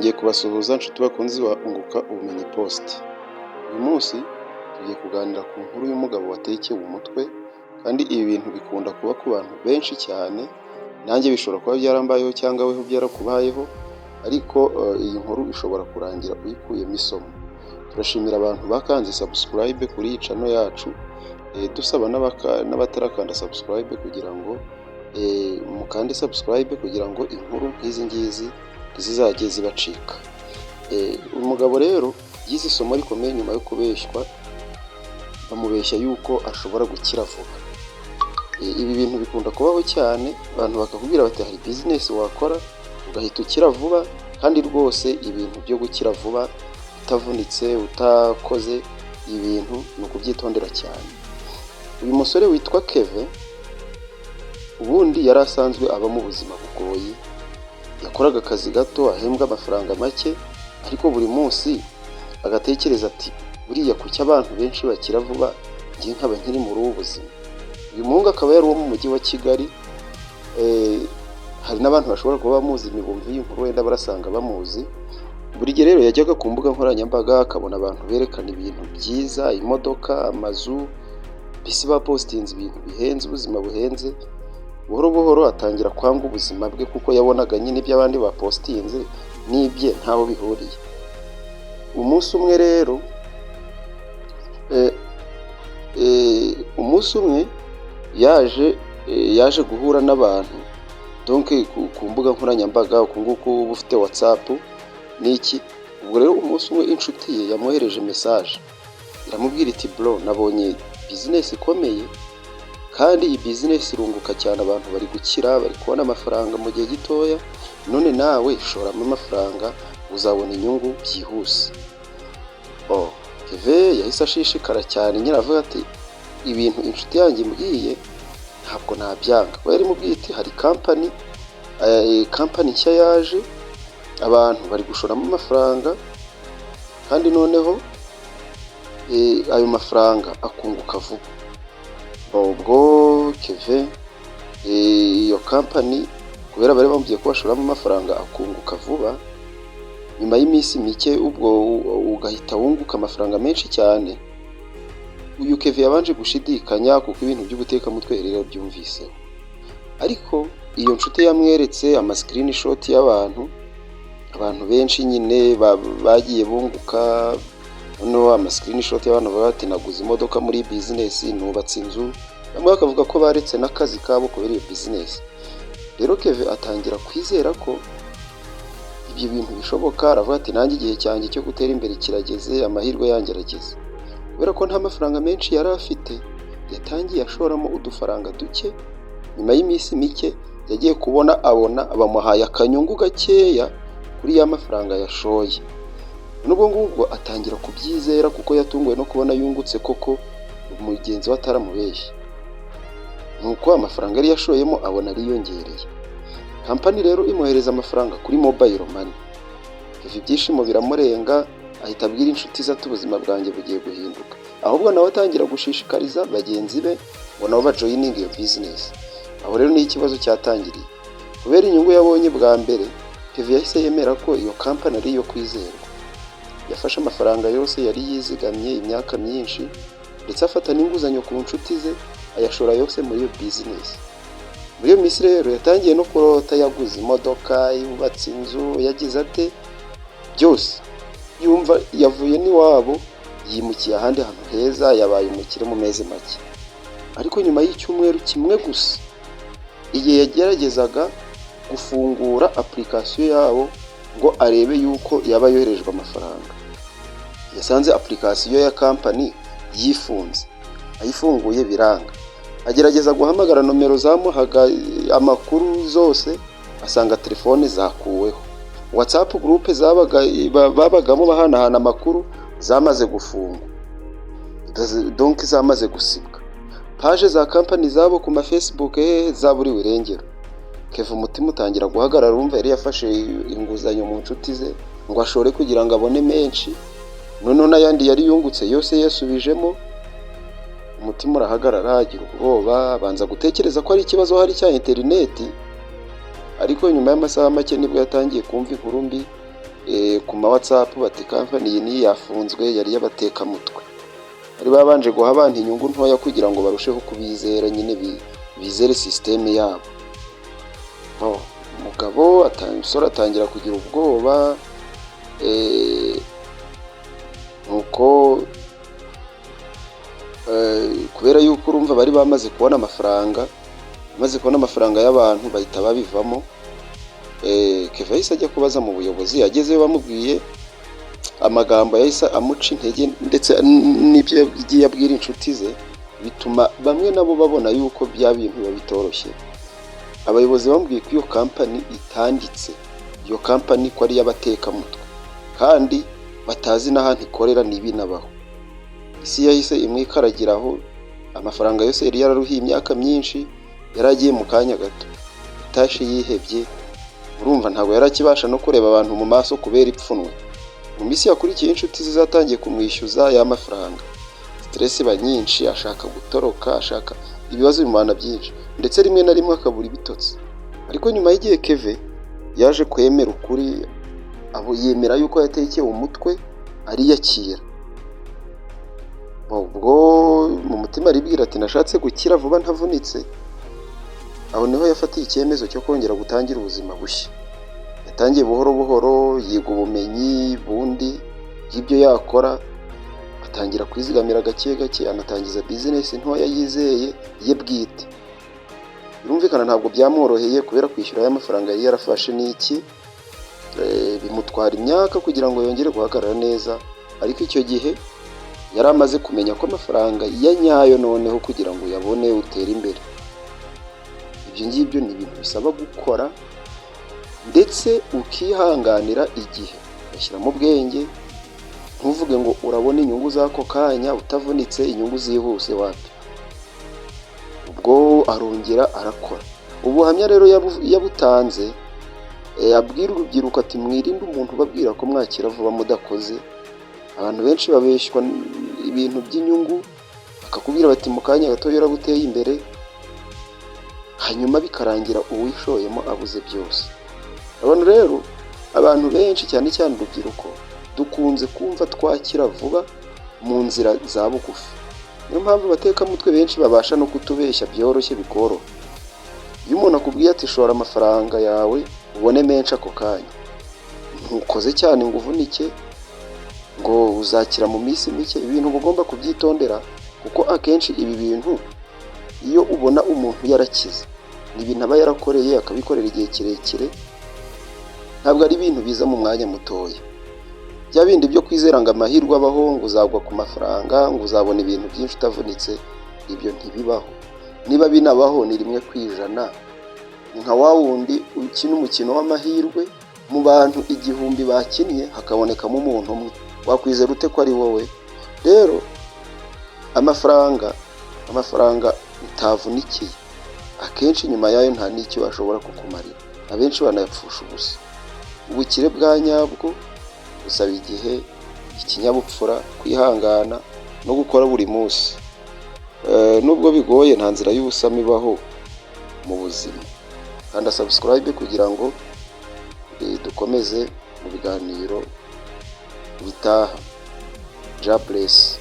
Nongeye kubasuhuza nshuti bakunzi wa Unguka Ubumenyi Post. Uyu munsi tugiye kuganira ku nkuru y'umugabo watekewe umutwe, kandi ibi bintu bikunda kuba ku bantu benshi cyane. Nanjye bishobora kuba byarambayeho cyangwa weho byarakubayeho, ariko iyi nkuru ishobora kurangira uyikuyemo isomo. Turashimira abantu bakanze subscribe kuri iyi channel yacu, dusaba n'abatarakanda subscribe kugira ngo mukande subscribe kugira ngo inkuru nk'izi ngizi ntizizajye zibacika. Umugabo rero yize isomo rikomeye nyuma yo kubeshywa, bamubeshya yuko ashobora gukira vuba. Ibi bintu bikunda kubaho cyane, abantu bakakubwira bati hari business wakora ugahita ukira vuba, kandi rwose ibintu byo gukira vuba utavunitse utakoze ibintu ni ukubyitondera cyane. Uyu musore witwa Kevin ubundi yari asanzwe aba mu buzima bugoye, yakoraga akazi gato ahembwa amafaranga make, ariko buri munsi agatekereza ati buriya kuki abantu benshi bakira vuba njye nkaba nkiri muri ubu buzima. Uyu muhungu akaba yari uwo mu mujyi wa Kigali. Hari n'abantu bashobora kuba bamuzi, bumva iyi nkuru wenda barasanga bamuzi. Buri gihe rero yajyaga ku mbuga nkoranyambaga akabona abantu berekana ibintu byiza, imodoka, amazu, bisi bapostinze ibintu bihenze, ubuzima buhenze. Buhoro buhoro atangira kwanga ubuzima bwe, kuko yabonaga nyine ibyo abandi bapostinze n'ibye ntaho bihuriye. Umunsi umwe rero yaje guhura n'abantu, donc ku mbuga nkoranyambaga, uku nguku uba ufite WhatsApp n'iki. Ubwo rero umunsi umwe inshuti ye yamwohereje message, iramubwira iti bro, nabonye business ikomeye, kandi iyi business irunguka cyane, abantu bari gukira, bari kubona amafaranga mu gihe gitoya, none nawe shoramo amafaranga uzabona inyungu byihuse. Kevin yahise ashishikara cyane, nyine avuga ati ibintu inshuti yanjye imbwiye ntabwo nabyanga. We yari mubwiye ati hari company nshya yaje, abantu bari gushoramo amafaranga, kandi noneho ayo mafaranga akunguka vuba. Ubwo Kevin iyo company kubera bari bamubwiye ko bashoramo amafaranga akunguka vuba, nyuma y'iminsi mike ubwo ugahita wunguka amafaranga menshi cyane. Uyu Kevin yabanje gushidikanya, kuko ibintu by'ubutekamutwe rero byumviseho. Ariko iyo nshuti yamweretse ama screenshot y'abantu benshi nyine bagiye bunguka. Noneho ama screenshot y'abantu bati naguze imodoka muri business, nubatse inzu, bamwe bakavuga ko baretse n'akazi kabo kubera iyo business. Rero Kevin atangira kwizera ko ibyo bintu bishoboka. Aravuga ati nanjye igihe cyanjye cyo gutera imbere kirageze, amahirwe yanjye arageze. Kubera ko nta mafaranga menshi yari afite, yatangiye ashoramo udufaranga duke. Nyuma y'iminsi mike yagiye abona bamuhaye akanyungu gakeya kuri ya mafaranga yashoye. Nubwo ngubwo atangira kubyizera, kuko yatunguwe no kubona yungutse koko, umugenzi we ataramubeshye. Nuko amafaranga yari yashoyemo abona ariyongereye. Company rero imwohereza amafaranga kuri mobile money. Ibyishimo biramurenga, ahita abwira inshuti ze ati ubuzima bwanjye bugiye guhinduka. Ahubwo nawe atangira gushishikariza bagenzi be ngo nabo bajoining iyo business. Aho rero ni ikibazo cyatangiriye. Kubera inyungu yabonye bwa mbere, Kevin yahise yemera ko iyo company ari iyo kwizerwa. Yafashe amafaranga yose yari yizigamye imyaka myinshi, ndetse afata n'inguzanyo ku nshuti ze, ayashora yose muri iyo business. Muri iyo minsi rero yatangiye no kurota, yaguze imodoka, yubatse inzu, yagize ate byose. Yumva yavuye n'iwabo yimukiye ahandi hantu heza, yabaye umukire mu mezi make. Ariko nyuma y'icyumweru kimwe gusa, igihe yageragezaga gufungura application yabo ngo arebe yuko yaba yoherejwe amafaranga, yasanze application ya company yifunze. Ayifunguye biranga. Agerageza guhamagara nomero zamuhaga amakuru zose, asanga telefone zakuweho. WhatsApp group babagamo bahanahana amakuru zamaze gufungwa, donc zamaze gusibwa. Page za company zabo ku ma Facebook zaburiwe irengero. Kevin umutima utangira guhagarara, urumva yari yafashe inguzanyo mu nshuti ze ngo ashore kugira ngo abone menshi, none n'ayandi yari yungutse yose yasubijemo. Umutima urahagarara, agira ubwoba, abanza gutekereza ko ari ikibazo hari cya internet. Ariko nyuma y'amasaha make nibwo yatangiye kumva inkuru mbi ku ma WhatsApp bati kampani iyi niyi yafunzwe yari y'abatekamutwe, bari babanje guha abantu inyungu ntoya kugira ngo barusheho kubizera nyine bizere sisiteme yabo. Umugabo umusore atangira kugira ubwoba, nuko kubera yuko urumva bari bamaze kubona amafaranga y'abantu bahita babivamo. Keva yahise ajya kubaza mu buyobozi, agezeyo bamubwiye amagambo yahise amuca intege ndetse n'ibyo yagiye abwira inshuti ze, bituma bamwe nabo babona yuko bya bintu biba bitoroshye. Abayobozi bambwiye ko iyo kampani itanditse, iyo kampani ko ari y'abatekamutwe kandi batazi n'ahantu ikorera n'ibinabaho. Isi yahise imwikaragiraho, amafaranga yose yari yararuhiye imyaka myinshi yaragiye mu kanya gato, itashi yihebye. Urumva ntabwo yarakibasha no kureba abantu mu maso kubera ipfunwe. Mu minsi yakurikiye inshuti zizatangiye kumwishyuza ya mafaranga, stress iba nyinshi, ashaka gutoroka, ashaka ibibazo bimana byinshi, ndetse rimwe na rimwe akabura ibitotsi. Ariko nyuma y'igihe Keve yaje kwemera ukuri, abo yemera yuko yatekeye umutwe, ariyakira. Ubwo mu mutima aribwira ati nashatse gukira vuba ntavunitse. Aho niho yafatiye icyemezo cyo kongera gutangira ubuzima bushya. Yatangiye buhoro buhoro, yiga ubumenyi bundi bw'ibyo yakora, atangira kwizigamira gake gake, anatangiza bizinesi ntoya yizeye ye bwite. Birumvikana ntabwo byamworoheye kubera kwishyura y'amafaranga yari yarafashe n'iki, bimutwara imyaka kugira ngo yongere guhagarara neza. Ariko icyo gihe yari amaze kumenya ko amafaranga ya nyayo noneho kugira ngo uyabone utere imbere. Ibyo ngibyo ni ibintu bisaba gukora ndetse ukihanganira igihe, ugashyiramo ubwenge, ntuvuge ngo urabona inyungu z'ako kanya utavunitse, inyungu zihuse wapi. Ubwo arongera arakora. Ubuhamya rero yabutanze, abwira urubyiruko ati mwirinde umuntu ubabwira ko mwakira vuba mudakoze. Abantu benshi babeshywa ibintu by'inyungu, bakakubwira bati mu kanya gato yaraguteye imbere, hanyuma bikarangira uwishoyemo abuze byose. Abantu rero, abantu benshi cyane cyane urubyiruko, dukunze kumva twakira vuba mu nzira za bugufi. Niyo mpamvu abatekamutwe benshi babasha no kutubeshya byoroshye bikoroha. Iyo umuntu akubwiye ati shora amafaranga yawe ubone menshi ako kanya, ntukoze cyane ngo uvunike, ngo uzakira mu minsi mike. Ibintu ugomba kubyitondera, kuko akenshi ibi bintu iyo ubona umuntu yarakize, ni ibintu aba yarakoreye akabikorera igihe kirekire, ntabwo ari ibintu biza mu mwanya mutoya. Bya bindi byo kwizera ngo amahirwe abaho, ngo uzagwa ku mafaranga, ngo uzabona ibintu byinshi utavunitse, ibyo ntibibaho. Niba binabaho ni 1/100. Ni nka wa wundi ukina umukino w'amahirwe, mu bantu 1000 bakinnye hakabonekamo umuntu umwe, wakwizera ute ko ari wowe? Rero amafaranga utavunikiye akenshi nyuma yayo nta n'icyo ashobora kukumarira, abenshi banayapfusha ubusa. Ubukire bwa nyabwo busaba igihe, ikinyabupfura, kwihangana no gukora buri munsi. Nubwo bigoye, nta nzira y'ubusamo ibaho mu buzima. Kanda subscribe kugira ngo dukomeze mu biganiro bitaha. God bless.